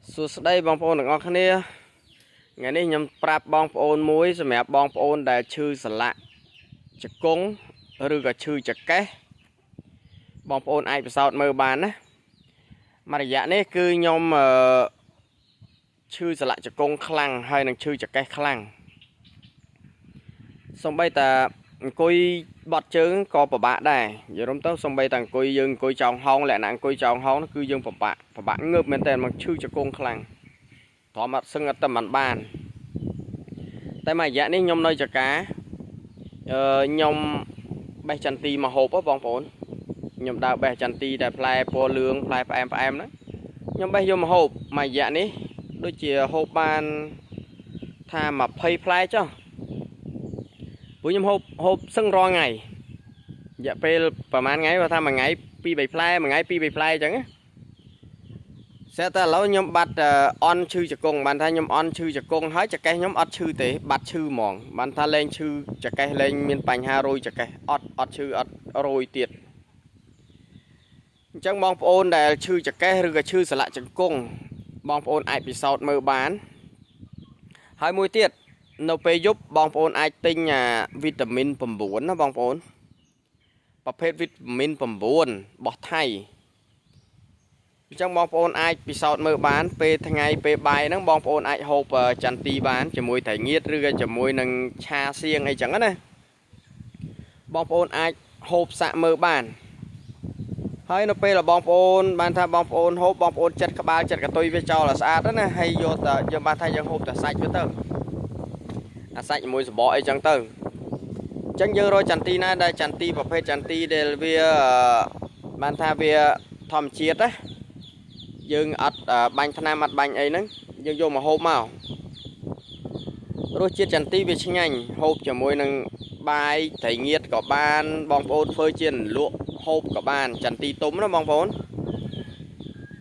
សួស្តីបងប្អូនទាំងអស់គ្នាថ្ងៃនេះខ្ញុំប្រាប់បងប្អូនមួយសម្រាប់បងប្អូនដែលឈឺសន្លាក់ជង្គង់ឬក៏ឈឺចង្កេះបងប្អូនអាចពិសោធន៍មើលបានណាមួយរយៈនេះគឺខ្ញុំឈឺសន្លាក់ជង្គង់ខ្លាំងហើយនឹងឈឺចង្កេះខ្លាំងសូម្បីតែអង្គុយបត់ជើងក៏ពិបាកដែរនិយាយរំទៅសូម្បីតែអង្គុយយើងអង្គុយចောင်းហោងលក្ខណៈអង្គុយចောင်းហោងគឺយើងពិបាកងើបមែនតើមកឈឺជង្គង់ខ្លាំងព្រមអត់សឹងអត់តែមិនបានតែមួយរយៈនេះខ្ញុំនៅចកាខ្ញុំបេះចន្ទីមកហូបបងប្អូនខ្ញុំដើរបេះចន្ទីដែលផ្លែពណ៌លឿងផ្លែផ្អែមហ្នឹងខ្ញុំបេះយកមកហូបមួយរយៈនេះដូចជាហូបបានថា20ផ្លែចុះព្រោះខ្ញុំហូបសឹងរាល់ថ្ងៃរយៈពេលប្រហែលថ្ងៃបើថាមួយថ្ងៃ2-3ផ្លែមួយថ្ងៃ2-3ផ្លែអញ្ចឹងស្រាប់តែឥឡូវខ្ញុំបាត់អន់ឈឺជង្គង់បានថាខ្ញុំអន់ឈឺជង្គង់ហើយចង្កេះខ្ញុំអត់ឈឺទេបាត់ឈឺហ្មងបានថាលែងឈឺចង្កេះលែងមានបញ្ហារោយចង្កេះអត់ឈឺអត់រោយទៀតអញ្ចឹងបងប្អូនដែលឈឺចង្កេះឬក៏ឈឺសន្លាក់ជង្គង់បងប្អូនអាចពិសោធន៍មើលបានហើយមួយទៀតនៅពេលយប់បងប្អូនអាចទិញវីតាមីន9ណាបងប្អូនប្រភេទវីតាមីន9របស់ថៃអញ្ចឹងបងប្អូនអាចពិសោធន៍មើលបានពេលថ្ងៃពេលបាយហ្នឹងបងប្អូនអាចហូបចន្ទីបានជាមួយត្រីងៀតឬក៏ជាមួយនឹងឆាសៀងអីចឹងណាបងប្អូនអាចហូបសាក់មើលបានហើយនៅពេលបងប្អូនបានថាបងប្អូនហូបបងប្អូនចិត្តក្បាលចិត្តកតុយវាចោលឲ្យស្អាតណាហើយយកតែយើងបានថាយើងហូបតែសាច់វាទៅអាសាច់ជាមួយសបកអីចឹងទៅអញ្ចឹងយើងរកចន្ទីណាដែលចន្ទីប្រភេទចន្ទីដែលវាបានថាវាធម្មជាតិណាយើងអត់បាញ់ថ្នាំអត់បាញ់អីហ្នឹងយើងយកមកហូបមករសជាតិចន្ទីវាឆ្ងាញ់ហូបជាមួយនឹងបាយត្រីងៀតក៏បានបងប្អូនធ្វើជាលក់ហូបក៏បានចន្ទីទុំណាបងប្អូន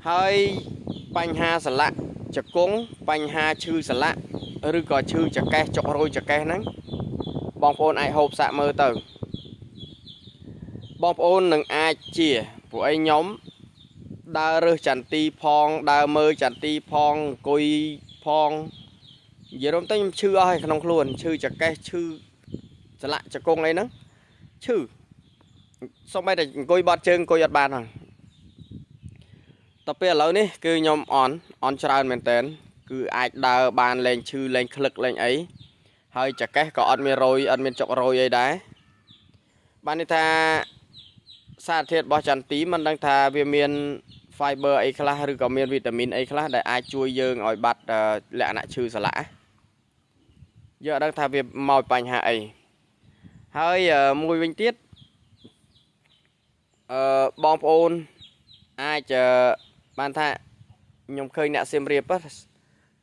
ហើយបញ្ហាសន្លាក់ជង្គង់បញ្ហាឈឺសន្លាក់ឬក៏ឈឺចង្កេះចុករោយចង្កេះហ្នឹងបងប្អូនអាចហូបសាក់មើលទៅបងប្អូននឹងអាចជាពួកឯងខ្ញុំដើររើសចន្ទីផងដើរមើលចន្ទីផងអង្គុយផងនិយាយរំទៅខ្ញុំឈឺអស់ហើយក្នុងខ្លួនឈឺចង្កេះឈឺសន្លាក់ជង្គង់អីហ្នឹងឈឺសូម្បីតែអង្គុយបត់ជើងអង្គុយអត់បានហ្នឹងតទៅពេលឥឡូវនេះគឺខ្ញុំអន់ច្រើនមែនតើគឺអាចដើរបានលែងឈឺលែងក្លឹកលែងអីហើយចង្កេះក៏អត់មានរោយអត់មានចុករោយអីដែរបានន័យថាសារធាតុរបស់ចន្ទីមិនដឹងថាវាមាន fiber អីខ្លះឬក៏មានវីតាមីនអីខ្លះដែលអាចជួយយើងឲ្យបាត់លក្ខណៈឈឺសន្លាក់យើងអត់ដឹងថាវាមកបញ្ហាអីហើយមួយវិញទៀតបងប្អូនអាចបានថាខ្ញុំឃើញអ្នកសៀមរាប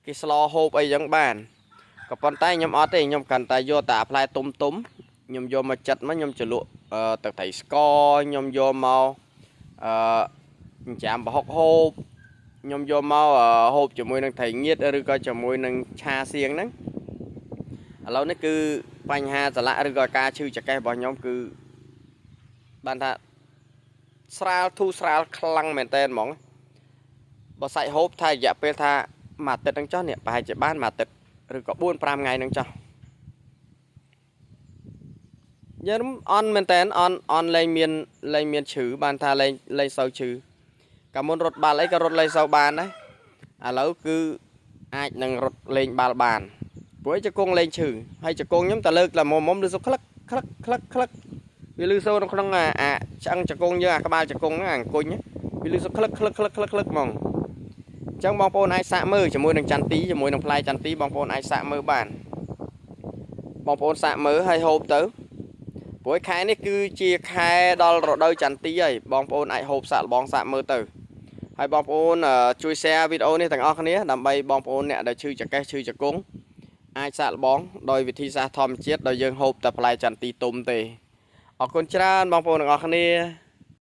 គេស្លហូបអីចឹងបានក៏ប៉ុន្តែខ្ញុំអត់ទេខ្ញុំកាន់តែយកតែផ្លែទុំខ្ញុំយកមកចិតមកខ្ញុំជ្រលក់ទឹកត្រីស្ករខ្ញុំយកមកចិញ្ច្រាំប្រហុកហូបខ្ញុំយកមកហូបជាមួយនឹងត្រីងៀតឬក៏ជាមួយនឹងឆាសៀងហ្នឹងឥឡូវនេះគឺបញ្ហាសន្លាក់ឬក៏ការឈឺចង្កេះរបស់ខ្ញុំគឺបានថាស្រាលធូរស្រាលខ្លាំងមែនតើហ្មងបើសាច់ហូបថារយៈពេលថាមួយអាទិត្យហ្នឹងចុះនេះប្រហែលជាបានមួយអាទិត្យឬក៏ 4-5 ថ្ងៃហ្នឹងចុះយើងអន់មែនតើអន់លែងមានឈឺបានថាលែងសូវឈឺកាលមុនរត់បាល់អីក៏រត់លែងសូវបានដែរឥឡូវគឺអាចនឹងរត់លេងបាល់បានព្រោះជង្គង់លេងឈឺហើយជង្គង់ខ្ញុំតែលើកតែមុំឬសុខក្លឹកវាលឺសូរនៅក្នុងអាឆ្អឹងជង្គង់យើងអាក្បាលជង្គង់ហ្នឹងអង្គុញវាលឺសុខក្លឹកហ្មងអញ្ចឹងបងប្អូនអាចសាក់មើលជាមួយនឹងចន្ទីជាមួយនឹងផ្លែចន្ទីបងប្អូនអាចសាក់មើលបានបងប្អូនសាក់មើលហើយហូបទៅព្រោះខែនេះគឺជាខែដល់រដូវចន្ទីហើយបងប្អូនអាចហូបសាក់លបងសាក់មើលទៅហើយបងប្អូនជួយ share វីដេអូនេះទាំងអស់គ្នាដើម្បីបងប្អូនអ្នកដែលឈឺចង្កេះឈឺជង្គង់អាចសាក់លបងដោយវិធីសាស្ត្រធម្មជាតិដោយយើងហូបតែផ្លែចន្ទីទុំទេអរគុណច្រើនបងប្អូនទាំងអស់គ្នា